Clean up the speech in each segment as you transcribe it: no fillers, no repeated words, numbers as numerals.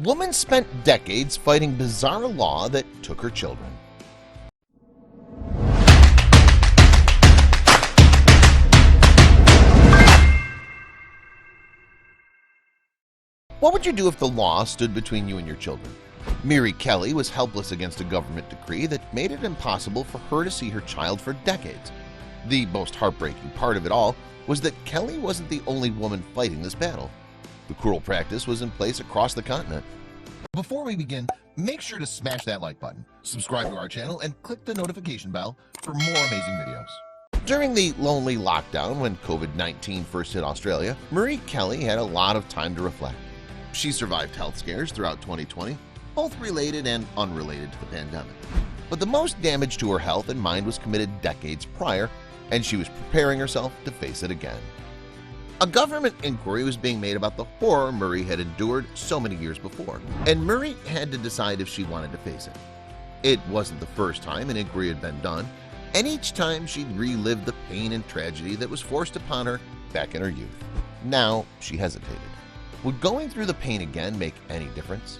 Woman spent decades fighting bizarre law that took her children. What would you do if the law stood between you and your children? Merle Kelly was helpless against a government decree that made it impossible for her to see her child for decades. The most heartbreaking part of it all was that Kelly wasn't the only woman fighting this battle. The cruel practice was in place across the continent. Before we begin, make sure to smash that like button, subscribe to our channel, and click the notification bell for more amazing videos. During the lonely lockdown when COVID-19 first hit Australia, Merle Kelly had a lot of time to reflect. She survived health scares throughout 2020, both related and unrelated to the pandemic. But the most damage to her health and mind was committed decades prior, and she was preparing herself to face it again. A government inquiry was being made about the horror Merle had endured so many years before, and Merle had to decide if she wanted to face it. It wasn't the first time an inquiry had been done, and each time she'd relived the pain and tragedy that was forced upon her back in her youth. Now she hesitated. Would going through the pain again make any difference?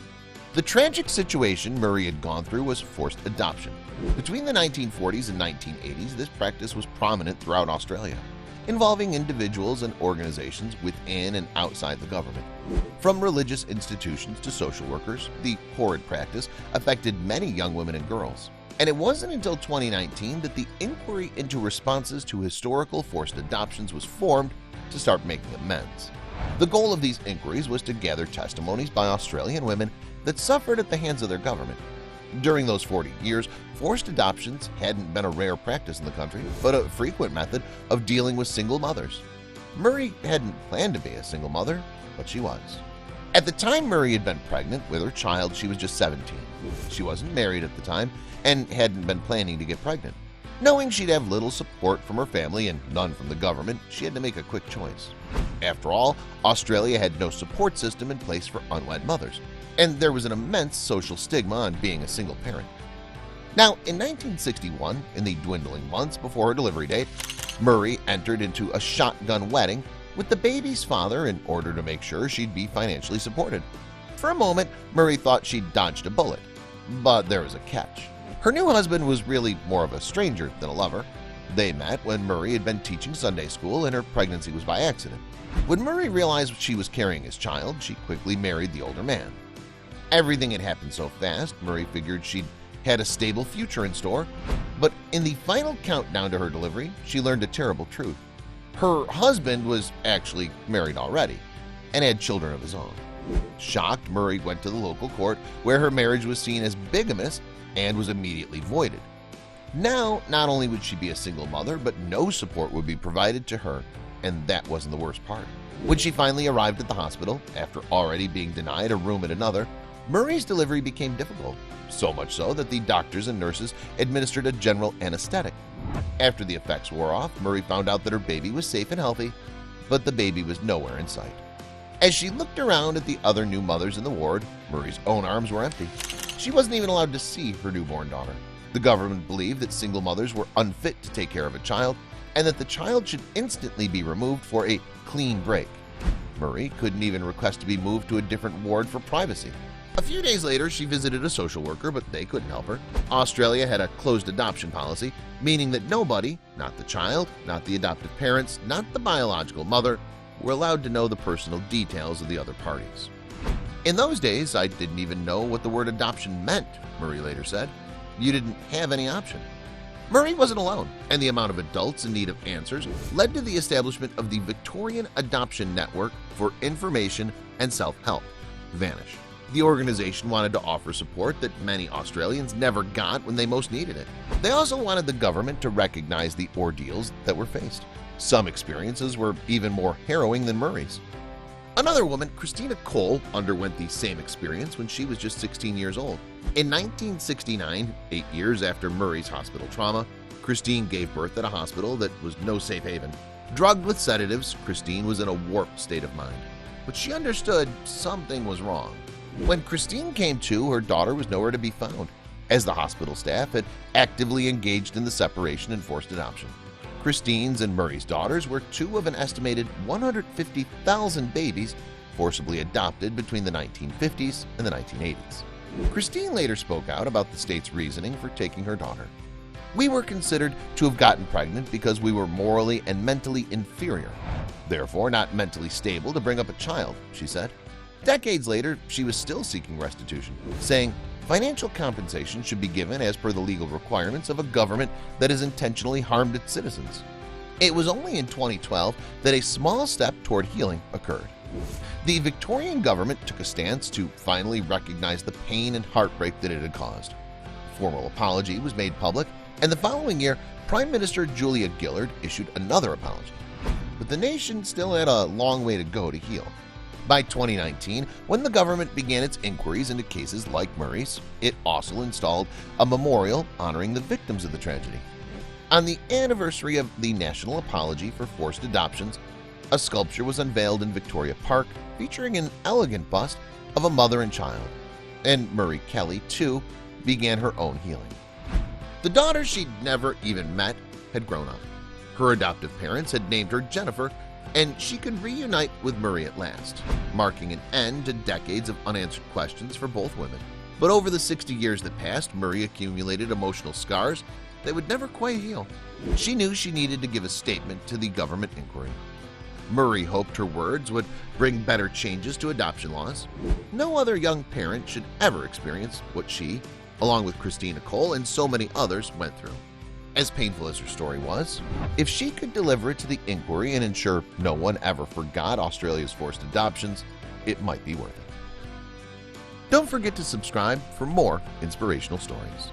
The tragic situation Merle had gone through was forced adoption. Between the 1940s and 1980s, this practice was prominent throughout Australia, involving individuals and organizations within and outside the government. From religious institutions to social workers, the horrid practice affected many young women and girls. And it wasn't until 2019 that the inquiry into responses to historical forced adoptions was formed to start making amends. The goal of these inquiries was to gather testimonies by Australian women that suffered at the hands of their government. During those 40 years, forced adoptions hadn't been a rare practice in the country, but a frequent method of dealing with single mothers. Merle hadn't planned to be a single mother, but she was. At the time Merle had been pregnant with her child, she was just 17. She wasn't married at the time and hadn't been planning to get pregnant. Knowing she'd have little support from her family and none from the government, she had to make a quick choice. After all, Australia had no support system in place for unwed mothers, and there was an immense social stigma on being a single parent. Now, in 1961, in the dwindling months before her delivery date, Merle entered into a shotgun wedding with the baby's father in order to make sure she'd be financially supported. For a moment, Merle thought she'd dodged a bullet, but there was a catch. Her new husband was really more of a stranger than a lover. They met when Merle had been teaching Sunday school and her pregnancy was by accident. When Merle realized she was carrying his child, she quickly married the older man. Everything had happened so fast, Merle figured she'd had a stable future in store, but in the final countdown to her delivery, she learned a terrible truth. Her husband was actually married already and had children of his own. Shocked, Merle went to the local court where her marriage was seen as bigamous and was immediately voided. Now, not only would she be a single mother, but no support would be provided to her, and that wasn't the worst part. When she finally arrived at the hospital, after already being denied a room at another, Merle's delivery became difficult, so much so that the doctors and nurses administered a general anesthetic. After the effects wore off, Merle found out that her baby was safe and healthy, but the baby was nowhere in sight. As she looked around at the other new mothers in the ward, Merle's own arms were empty. She wasn't even allowed to see her newborn daughter. The government believed that single mothers were unfit to take care of a child and that the child should instantly be removed for a clean break. Merle couldn't even request to be moved to a different ward for privacy. A few days later, she visited a social worker, but they couldn't help her. Australia had a closed adoption policy, meaning that nobody, not the child, not the adoptive parents, not the biological mother, were allowed to know the personal details of the other parties. In those days, I didn't even know what the word adoption meant, Merle later said. You didn't have any option. Merle wasn't alone, and the amount of adults in need of answers led to the establishment of the Victorian Adoption Network for Information and Self-Help, VANISH. The organization wanted to offer support that many Australians never got when they most needed it. They also wanted the government to recognize the ordeals that were faced. Some experiences were even more harrowing than Merle's. Another woman, Christina Cole, underwent the same experience when she was just 16 years old. In 1969, 8 years after Merle's hospital trauma, Christine gave birth at a hospital that was no safe haven. Drugged with sedatives, Christine was in a warped state of mind, but she understood something was wrong. When Christine came to, her daughter was nowhere to be found, as the hospital staff had actively engaged in the separation and forced adoption. Christine's and Merle's daughters were two of an estimated 150,000 babies forcibly adopted between the 1950s and the 1980s. Christine later spoke out about the state's reasoning for taking her daughter. "We were considered to have gotten pregnant because we were morally and mentally inferior, therefore not mentally stable to bring up a child," she said. Decades later, she was still seeking restitution, saying, "Financial compensation should be given as per the legal requirements of a government that has intentionally harmed its citizens." It was only in 2012 that a small step toward healing occurred. The Victorian government took a stance to finally recognize the pain and heartbreak that it had caused. A formal apology was made public, and the following year, Prime Minister Julia Gillard issued another apology. But the nation still had a long way to go to heal. By 2019, when the government began its inquiries into cases like Murray's, it also installed a memorial honoring the victims of the tragedy. On the anniversary of the National Apology for Forced Adoptions, a sculpture was unveiled in Victoria Park featuring an elegant bust of a mother and child, and Merle Kelly, too, began her own healing. The daughter she'd never even met had grown up. Her adoptive parents had named her Jennifer, and she could reunite with Murray at last, marking an end to decades of unanswered questions for both women. But over the 60 years that passed, Murray accumulated emotional scars that would never quite heal. She knew she needed to give a statement to the government inquiry. Murray hoped her words would bring better changes to adoption laws. No other young parent should ever experience what she, along with Christine Nicole and so many others, went through. As painful as her story was, if she could deliver it to the inquiry and ensure no one ever forgot Australia's forced adoptions, it might be worth it. Don't forget to subscribe for more inspirational stories.